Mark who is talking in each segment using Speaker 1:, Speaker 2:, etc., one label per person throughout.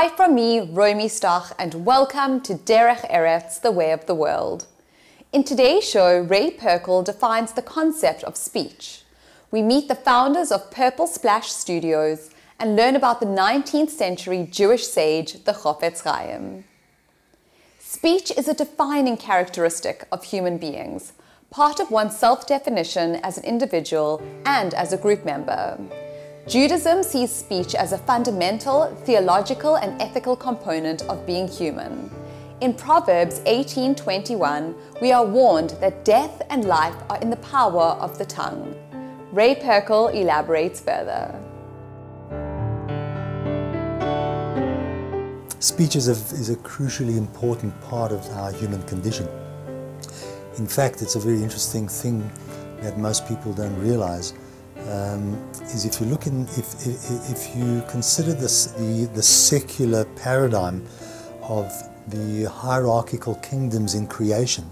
Speaker 1: Hi from me, Romy Stach, and welcome to Derech Eretz, the way of the world. In today's show, Ray Perkel defines the concept of speech. We meet the founders of Purple Splash Studios and learn about the 19th century Jewish sage, the Chofetz Chaim. Speech is a defining characteristic of human beings, part of one's self-definition as an individual and as a group member. Judaism sees speech as a fundamental, theological and ethical component of being human. In Proverbs 18:21, we are warned that death and life are in the power of the tongue. Ray Perkel elaborates further.
Speaker 2: Speech is a crucially important part of our human condition. In fact, it's a very interesting thing that most people don't realize. Is if you consider the secular paradigm of the hierarchical kingdoms in creation,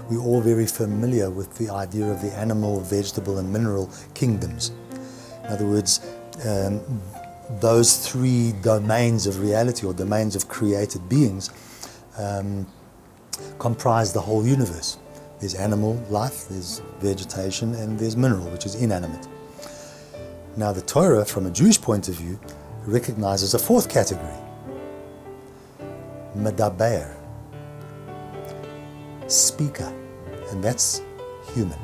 Speaker 2: we're all very familiar with the idea of the animal, vegetable and mineral kingdoms. In other words, those three domains of reality or domains of created beings comprise the whole universe. There's animal life, there's vegetation, and there's mineral, which is inanimate. Now the Torah, from a Jewish point of view, recognizes a fourth category, medaber, speaker, and that's human.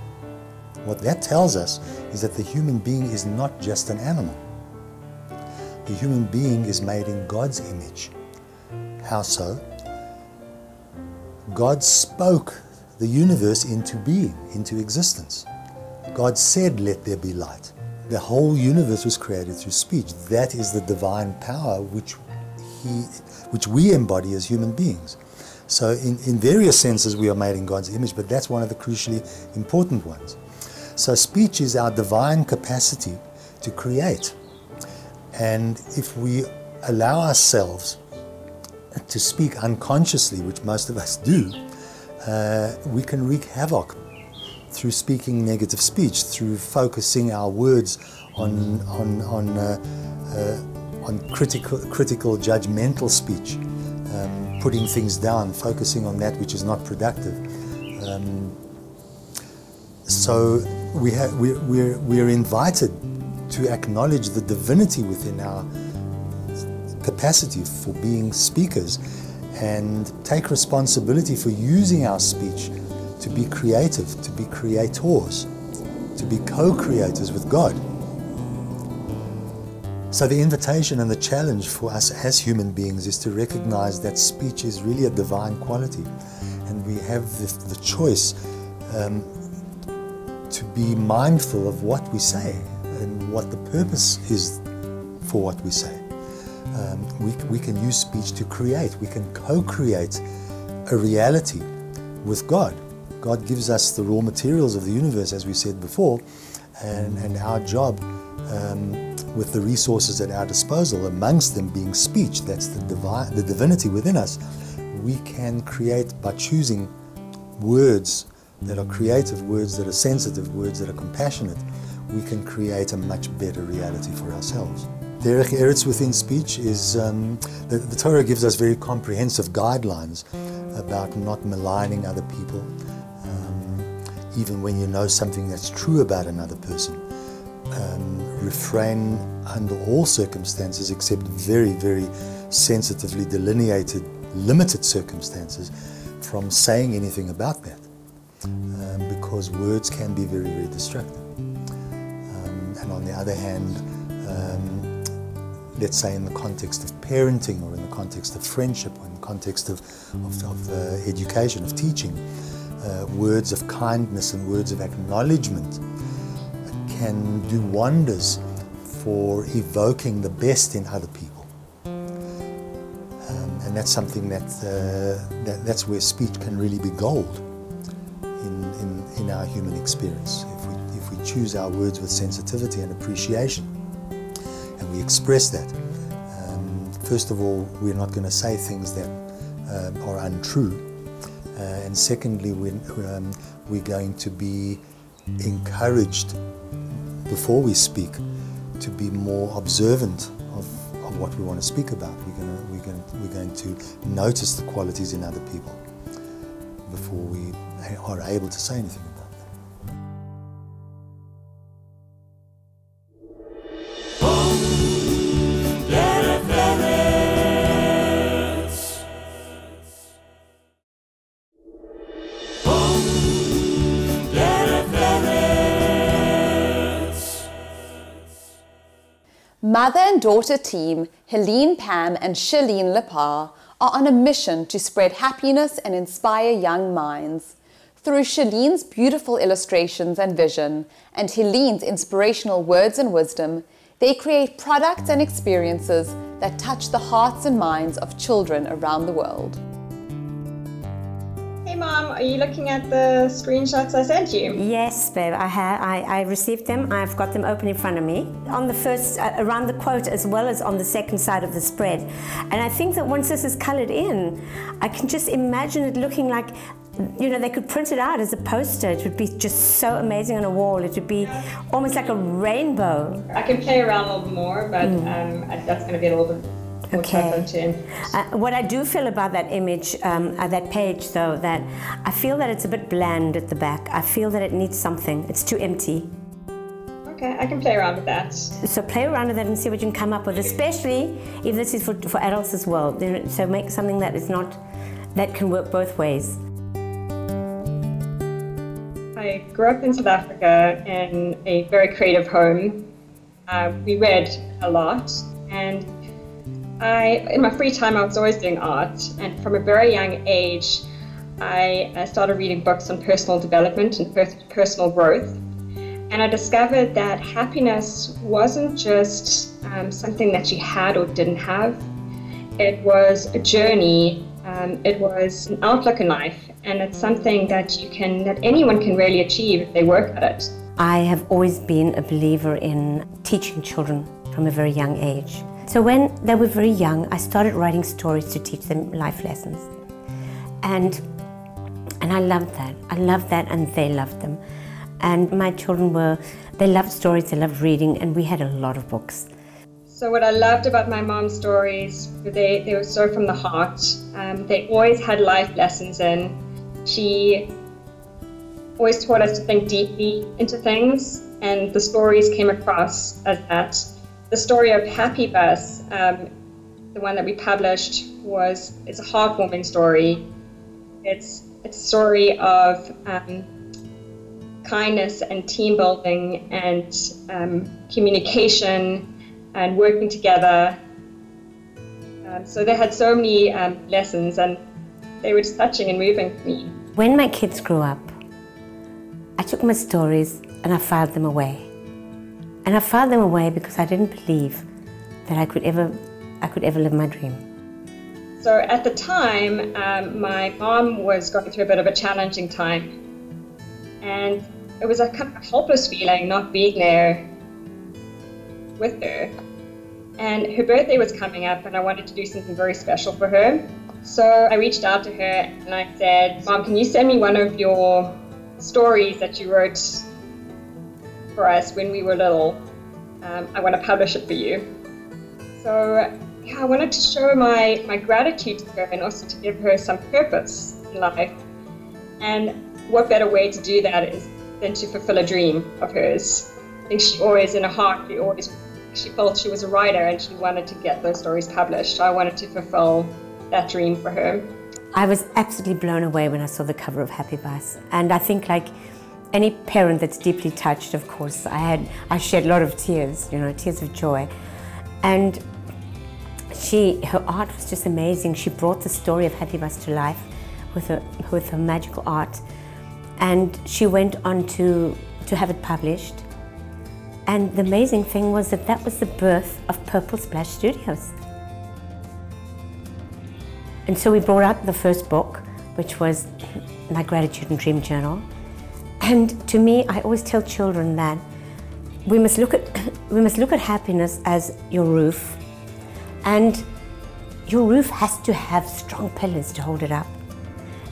Speaker 2: What that tells us is that the human being is not just an animal. The human being is made in God's image. How so? God spoke the universe into being, into existence. God said, "Let there be light." The whole universe was created through speech. That is the divine power which we embody as human beings. So in various senses we are made in God's image, but that's one of the crucially important ones. So speech is our divine capacity to create. And if we allow ourselves to speak unconsciously, which most of us do, we can wreak havoc through speaking negative speech, through focusing our words on critical, judgmental speech, putting things down, focusing on that which is not productive. So we're invited to acknowledge the divinity within our capacity for being speakers and take responsibility for using our speech to be creative, to be creators, to be co-creators with God. So the invitation and the challenge for us as human beings is to recognize that speech is really a divine quality, and we have the choice to be mindful of what we say and what the purpose is for what we say. We can use speech to create. We can co-create a reality with God. God gives us the raw materials of the universe, as we said before, and our job with the resources at our disposal, amongst them being speech, that's the divinity within us, we can create by choosing words that are creative, words that are sensitive, words that are compassionate. We can create a much better reality for ourselves. Derech Eretz within speech is, the Torah gives us very comprehensive guidelines about not maligning other people, even when you know something that's true about another person. Refrain under all circumstances, except very, very sensitively delineated, limited circumstances, from saying anything about that, because words can be very, very destructive. And on the other hand, let's say in the context of parenting, or in the context of friendship, or in the context of education, of teaching, words of kindness and words of acknowledgement can do wonders for evoking the best in other people. And that's something that's where speech can really be gold in our human experience. If we choose our words with sensitivity and appreciation, and we express that, first of all, we're not going to say things that are untrue, and secondly, we're going to be encouraged before we speak to be more observant of what we want to speak about. We're going to notice the qualities in other people before we are able to say anything about them.
Speaker 3: Derech Eretz. Derech Eretz.
Speaker 1: Mother and daughter team Helene Pam and Shalene Lepar are on a mission to spread happiness and inspire young minds. Through Shalene's beautiful illustrations and vision and Helene's inspirational words and wisdom, they create products and experiences that touch the hearts and minds of children around the world.
Speaker 4: Hey Mom, are you looking at the screenshots I sent you?
Speaker 5: Yes, babe, I have. I received them. I've got them open in front of me. On the first, around the quote, as well as on the second side of the spread. And I think that once this is colored in, I can just imagine it looking like, you know, they could print it out as a poster. It would be just so amazing on a wall. It would be almost like a rainbow.
Speaker 4: I can play around a little bit more, but that's going to be a little bit
Speaker 5: okay. What I do feel about that image, that page though, that I feel that it's a bit bland at the back. I feel that it needs something. It's too empty.
Speaker 4: Okay, I can play around with that.
Speaker 5: So play around with that and see what you can come up with, especially if this is for adults as well. So make something that is not, that can work both ways.
Speaker 4: I grew up in South Africa in a very creative home. We read a lot, and in my free time, I was always doing art. And from a very young age, I started reading books on personal development and personal growth. And I discovered that happiness wasn't just something that you had or didn't have. It was a journey. It was an outlook in life, and it's something that anyone can really achieve if they work at it.
Speaker 5: I have always been a believer in teaching children from a very young age. So when they were very young, I started writing stories to teach them life lessons. And I loved that. I loved that, and they loved them. And my children they loved stories, they loved reading, and we had a lot of books.
Speaker 4: So what I loved about my mom's stories, they were so from the heart. They always had life lessons in. She always taught us to think deeply into things, and the stories came across as that. The story of Happy Bus, the one that we published, it's a heartwarming story. It's a story of kindness and team building and communication and working together. So they had so many lessons, and they were just touching and moving for me.
Speaker 5: When my kids grew up, I took my stories and I filed them away. And I filed them away because I didn't believe that I could ever live my dream.
Speaker 4: So at the time, my mom was going through a bit of a challenging time. And it was a kind of helpless feeling not being there with her. And her birthday was coming up, and I wanted to do something very special for her. So I reached out to her and I said, Mom, can you send me one of your stories that you wrote for us when we were little? I want to publish it for you. So yeah, I wanted to show my gratitude to her and also to give her some purpose in life. And what better way to do that than to fulfill a dream of hers. I think she always, in her heart, she felt she was a writer and she wanted to get those stories published. So I wanted to fulfill that dream for her.
Speaker 5: I was absolutely blown away when I saw the cover of Happy Bus. And I think, like any parent that's deeply touched, of course, I shed a lot of tears, tears of joy. And her art was just amazing. She brought the story of Happy Bus to life with her magical art. And she went on to have it published. And the amazing thing was that was the birth of Purple Splash Studios. And so we brought out the first book, which was my Gratitude and Dream Journal. And to me, I always tell children that we must look at happiness as your roof, and your roof has to have strong pillars to hold it up.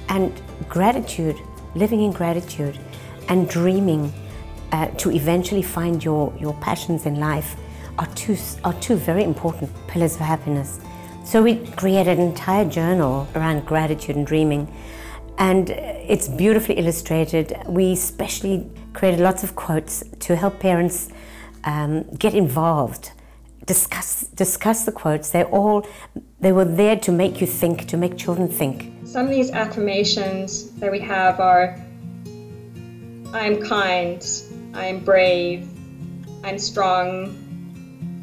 Speaker 5: And gratitude, living in gratitude, and dreaming to eventually find your passions in life are two very important pillars of happiness. So we created an entire journal around gratitude and dreaming, and it's beautifully illustrated. We especially created lots of quotes to help parents get involved, discuss the quotes. They were there to make you think, to make children think.
Speaker 4: Some of these affirmations that we have are, I'm kind, I'm brave, I'm strong,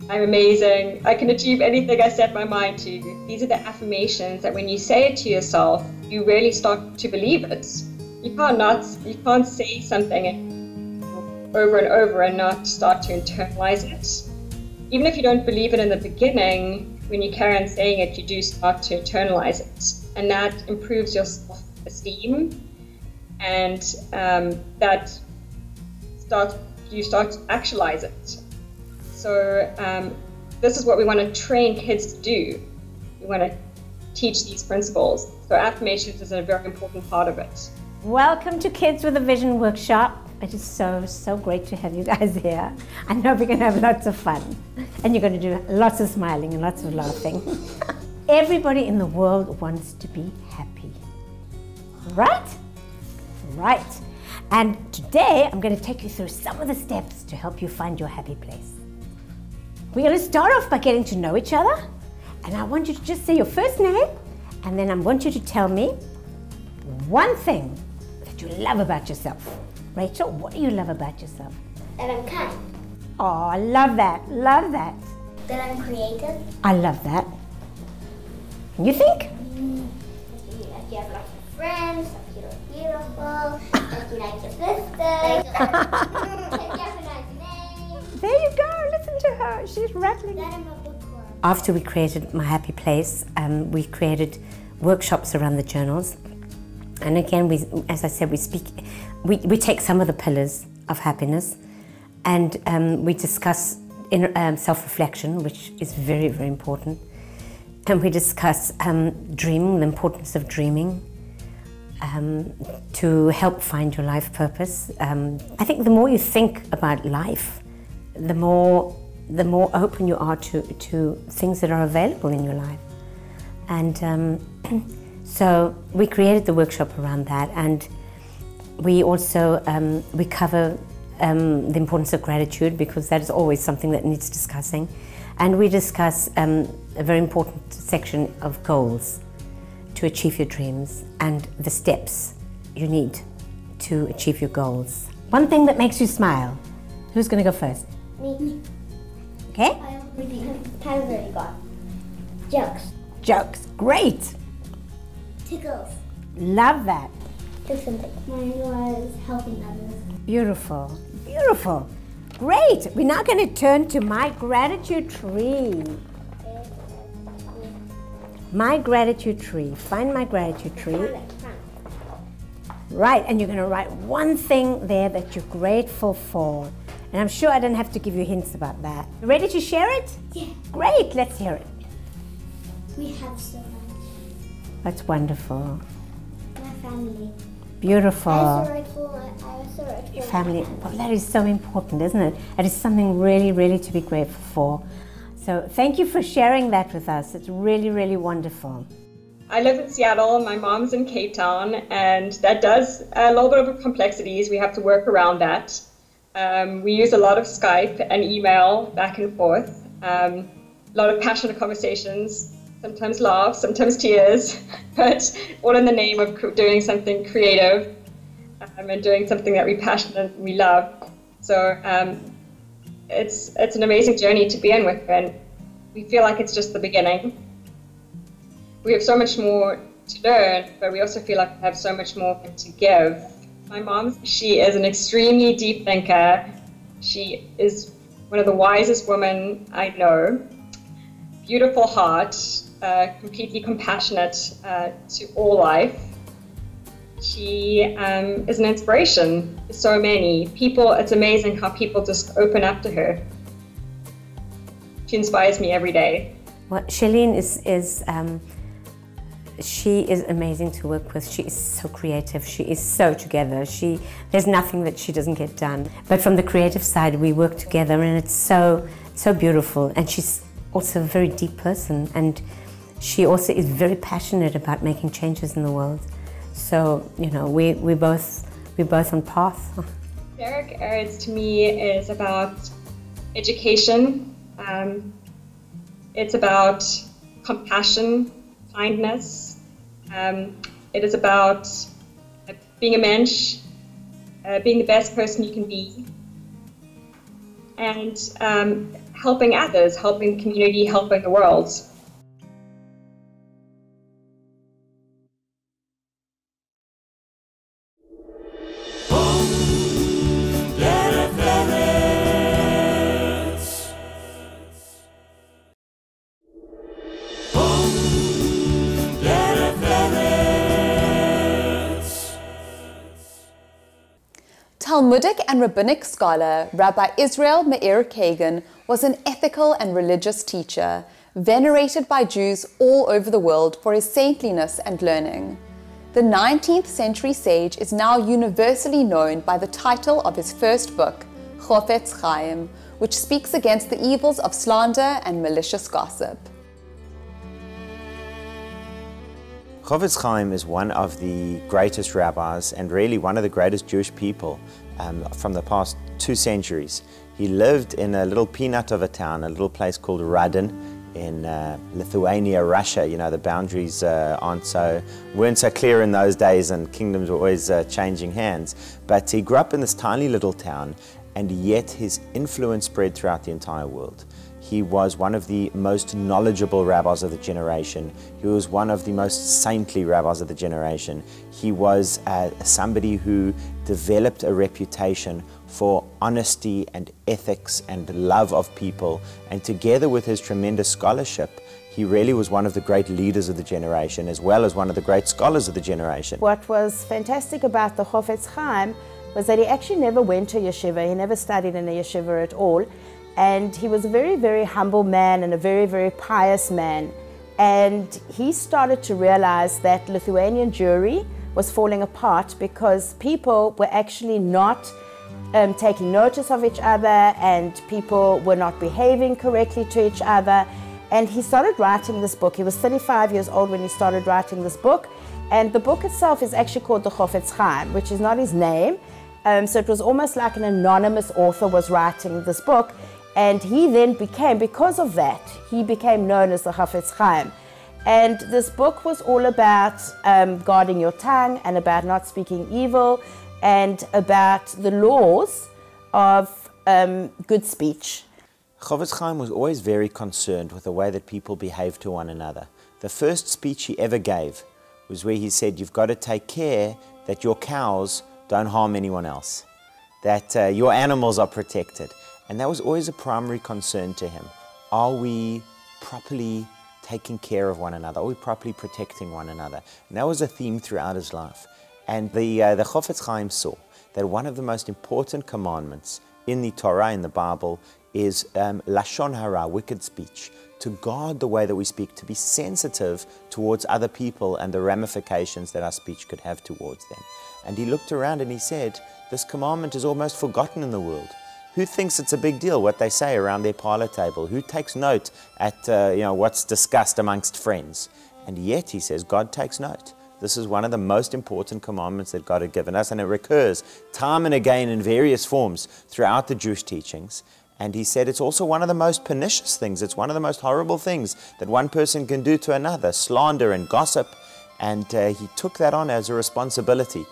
Speaker 4: I'm amazing, I can achieve anything I set my mind to. These are the affirmations that when you say it to yourself, you really start to believe it. You can't say something over and over and not start to internalize it. Even if you don't believe it in the beginning, when you carry on saying it, you do start to internalize it. And that improves your self-esteem, and you start to actualize it. So this is what we want to train kids to do. We want to teach these principles. So affirmations is a very important part of it.
Speaker 5: Welcome to Kids with a Vision workshop. It is so great to have you guys here. I know we're going to have lots of fun, and you're going to do lots of smiling and lots of laughing. Everybody in the world wants to be happy, right? Right. And today I'm going to take you through some of the steps to help you find your happy place. We're going to start off by getting to know each other, and I want you to just say your first name, and then I want you to tell me one thing that you love about yourself. Rachel, what do you love about yourself?
Speaker 3: That I'm kind.
Speaker 5: Oh, I love that, love that.
Speaker 3: That I'm creative.
Speaker 5: I love that. And you think?
Speaker 3: That you have lots of friends, that you look beautiful, that you like your sister, that you have a nice name.
Speaker 5: There you go, listen to her, she's rattling.
Speaker 3: That I'm a bookworm.
Speaker 5: After we created My Happy Place, we created workshops around the journals. And again, as I said, we take some of the pillars of happiness, and we discuss self-reflection, which is very, very important. And we discuss dreaming, the importance of dreaming, to help find your life purpose. I think the more you think about life, the more open you are to things that are available in your life. And so we created the workshop around that, and we also we cover the importance of gratitude, because that is always something that needs discussing. And we discuss a very important section of goals to achieve your dreams and the steps you need to achieve your goals. One thing that makes you smile. Who's going to go first?
Speaker 3: Me.
Speaker 5: Okay?
Speaker 3: Time's already gone. Jokes.
Speaker 5: Jokes. Great.
Speaker 3: Tickles.
Speaker 5: Love that.
Speaker 3: Took something. Mine was helping others.
Speaker 5: Beautiful. Beautiful. Great. We're now going to turn to my gratitude tree. My gratitude tree. Find my gratitude tree. Right, and you're going to write one thing there that you're grateful for. And I'm sure I don't have to give you hints about that. You ready to share it?
Speaker 3: Yeah.
Speaker 5: Great, let's hear it.
Speaker 3: We have so much.
Speaker 5: That's wonderful.
Speaker 3: My family.
Speaker 5: Beautiful.
Speaker 3: I was so grateful.
Speaker 5: Your family, well, that is so important, isn't it? It is something really, really to be grateful for. So thank you for sharing that with us. It's really, really wonderful.
Speaker 4: I live in Seattle, my mom's in Cape Town, and that does a little bit of complexities. We have to work around that. We use a lot of Skype and email back and forth. A lot of passionate conversations, sometimes laughs, sometimes tears, but all in the name of doing something creative and doing something that we passionately love. So it's an amazing journey to be in with, and we feel like it's just the beginning. We have so much more to learn, but we also feel like we have so much more to give. My mom, she is an extremely deep thinker. She is one of the wisest women I know. Beautiful heart, completely compassionate to all life. She is an inspiration to so many people. It's amazing how people just open up to her. She inspires me every day.
Speaker 5: Well, Shailene she is amazing to work with. She is so creative. She is so together. There's nothing that she doesn't get done. But from the creative side, we work together, and it's so so beautiful, and she's also a very deep person, and she also is very passionate about making changes in the world. So, you know, we're both on path.
Speaker 4: Derech Eretz to me is about education. It's about compassion, kindness. It is about being a mensch, being the best person you can be, and helping others, helping the community, helping the world.
Speaker 1: Talmudic and rabbinic scholar Rabbi Israel Meir Kagan was an ethical and religious teacher, venerated by Jews all over the world for his saintliness and learning. The 19th century sage is now universally known by the title of his first book, Chofetz Chaim, which speaks against the evils of slander and malicious gossip.
Speaker 6: Chofetz Chaim is one of the greatest rabbis and really one of the greatest Jewish people from the past 2 centuries. He lived in a little peanut of a town, a little place called Radin in Lithuania, Russia. You know, the boundaries weren't so clear in those days, and kingdoms were always changing hands. But he grew up in this tiny little town, and yet his influence spread throughout the entire world. He was one of the most knowledgeable rabbis of the generation. He was one of the most saintly rabbis of the generation. He was somebody who developed a reputation for honesty and ethics and love of people. And together with his tremendous scholarship, he really was one of the great leaders of the generation, as well as one of the great scholars of the generation.
Speaker 7: What was fantastic about the Chofetz Chaim was that he actually never went to yeshiva. He never studied in a yeshiva at all. And he was a very, very humble man and a very, very pious man. And he started to realize that Lithuanian Jewry was falling apart because people were actually not taking notice of each other, and people were not behaving correctly to each other. And he started writing this book. He was 35 years old when he started writing this book. And the book itself is actually called the Chofetz Chaim, which is not his name. So it was almost like an anonymous author was writing this book. And he then became, because of that, he became known as the Chofetz Chaim. And this book was all about guarding your tongue and about not speaking evil and about the laws of good speech.
Speaker 6: Chofetz Chaim was always very concerned with the way that people behave to one another. The first speech he ever gave was where he said, you've got to take care that your cows don't harm anyone else, that your animals are protected. And that was always a primary concern to him. Are we properly taking care of one another? Are we properly protecting one another? And that was a theme throughout his life. And the Chofetz Chaim saw that one of the most important commandments in the Torah, in the Bible, is lashon hara, wicked speech, to guard the way that we speak, to be sensitive towards other people and the ramifications that our speech could have towards them. And he looked around and he said, this commandment is almost forgotten in the world. Who thinks it's a big deal what they say around their parlor table? Who takes note at what's discussed amongst friends? And yet, he says, God takes note. This is one of the most important commandments that God had given us, and it recurs time and again in various forms throughout the Jewish teachings. And he said it's also one of the most pernicious things. It's one of the most horrible things that one person can do to another, slander and gossip. And he took that on as a responsibility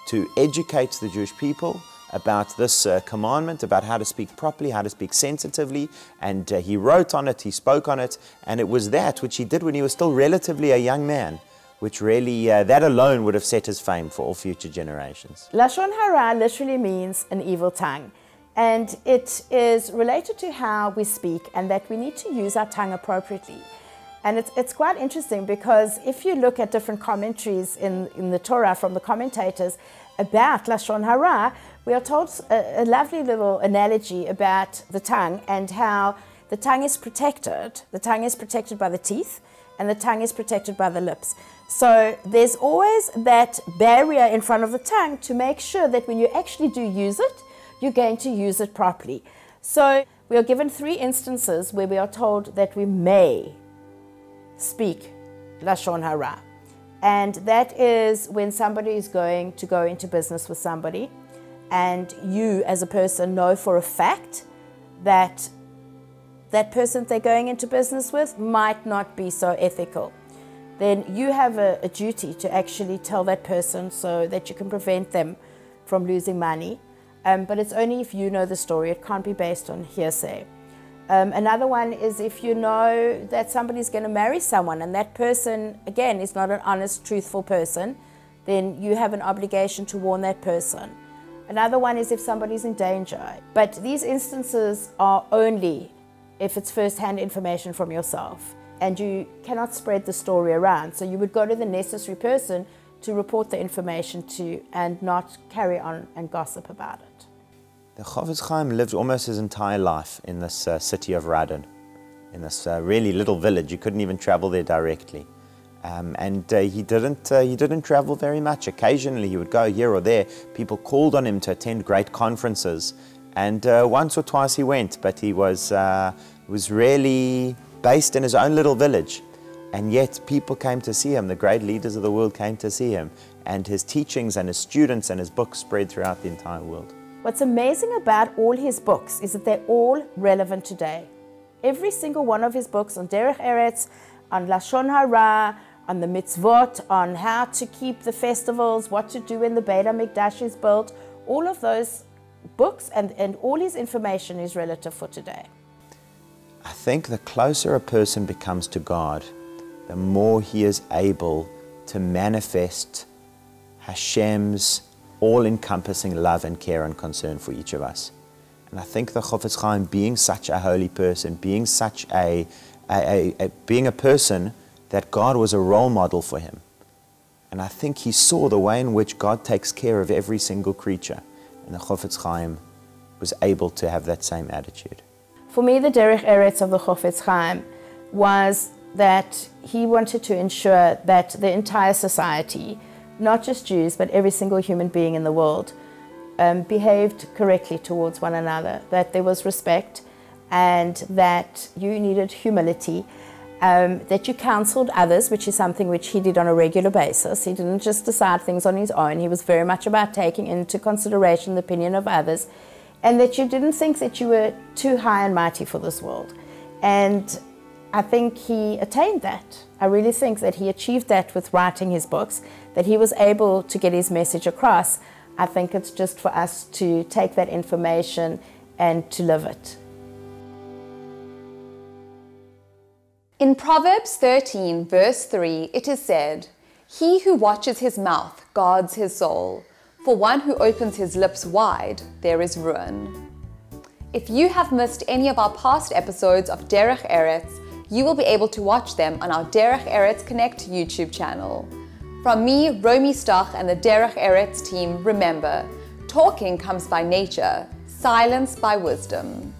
Speaker 6: to educate the Jewish people about this commandment, about how to speak properly, how to speak sensitively, and he wrote on it, he spoke on it, and it was that which he did when he was still relatively a young man, which really, that alone would have set his fame for all future generations.
Speaker 7: Lashon hara literally means an evil tongue, and it is related to how we speak and that we need to use our tongue appropriately. And it's quite interesting because if you look at different commentaries in the Torah from the commentators about Lashon hara, we are told a lovely little analogy about the tongue and how the tongue is protected. The tongue is protected by the teeth and the tongue is protected by the lips. So there's always that barrier in front of the tongue to make sure that when you actually do use it, you're going to use it properly. So we are given 3 instances where we are told that we may speak Lashon Hara. And that is when somebody is going to go into business with somebody, and you as a person know for a fact that that person they're going into business with might not be so ethical. Then you have a duty to actually tell that person so that you can prevent them from losing money. But it's only if you know the story. It can't be based on hearsay. Another one is if you know that somebody's going to marry someone and that person, again, is not an honest, truthful person, then you have an obligation to warn that person. Another one is if somebody's in danger. But these instances are only if it's first-hand information from yourself, and you cannot spread the story around. So you would go to the necessary person to report the information to and not carry on and gossip about it.
Speaker 6: The Chofetz Chaim lived almost his entire life in this city of Radin, in this really little village. You couldn't even travel there directly. He didn't travel very much. Occasionally he would go here or there. People called on him to attend great conferences, and once or twice he went, but he was really based in his own little village. And yet people came to see him. The great leaders of the world came to see him, and his teachings and his students and his books spread throughout the entire world.
Speaker 7: What's amazing about all his books is that they're all relevant today. Every single one of his books on Derech Eretz, on Lashon Hara, on the mitzvot, on how to keep the festivals, what to do when the Beit HaMikdash is built, all of those books and all his information is relative for today.
Speaker 6: I think the closer a person becomes to God, the more he is able to manifest Hashem's all-encompassing love and care and concern for each of us. And I think the Chofetz Chaim, being such a holy person, being such being a person that God was a role model for him. And I think he saw the way in which God takes care of every single creature. And the Chofetz Chaim was able to have that same attitude.
Speaker 7: For me, the Derech Eretz of the Chofetz Chaim was that he wanted to ensure that the entire society, not just Jews, but every single human being in the world, behaved correctly towards one another, that there was respect, and that you needed humility, that you counseled others, which is something which he did on a regular basis. He didn't just decide things on his own. He was very much about taking into consideration the opinion of others, and that you didn't think that you were too high and mighty for this world. And I think he attained that. I really think that he achieved that with writing his books, that he was able to get his message across. I think it's just for us to take that information and to live it.
Speaker 1: In Proverbs 13, verse 3, it is said, "He who watches his mouth guards his soul. For one who opens his lips wide, there is ruin." If you have missed any of our past episodes of Derech Eretz, you will be able to watch them on our Derech Eretz Connect YouTube channel. From me, Romy Stoch, and the Derech Eretz team, remember, talking comes by nature, silence by wisdom.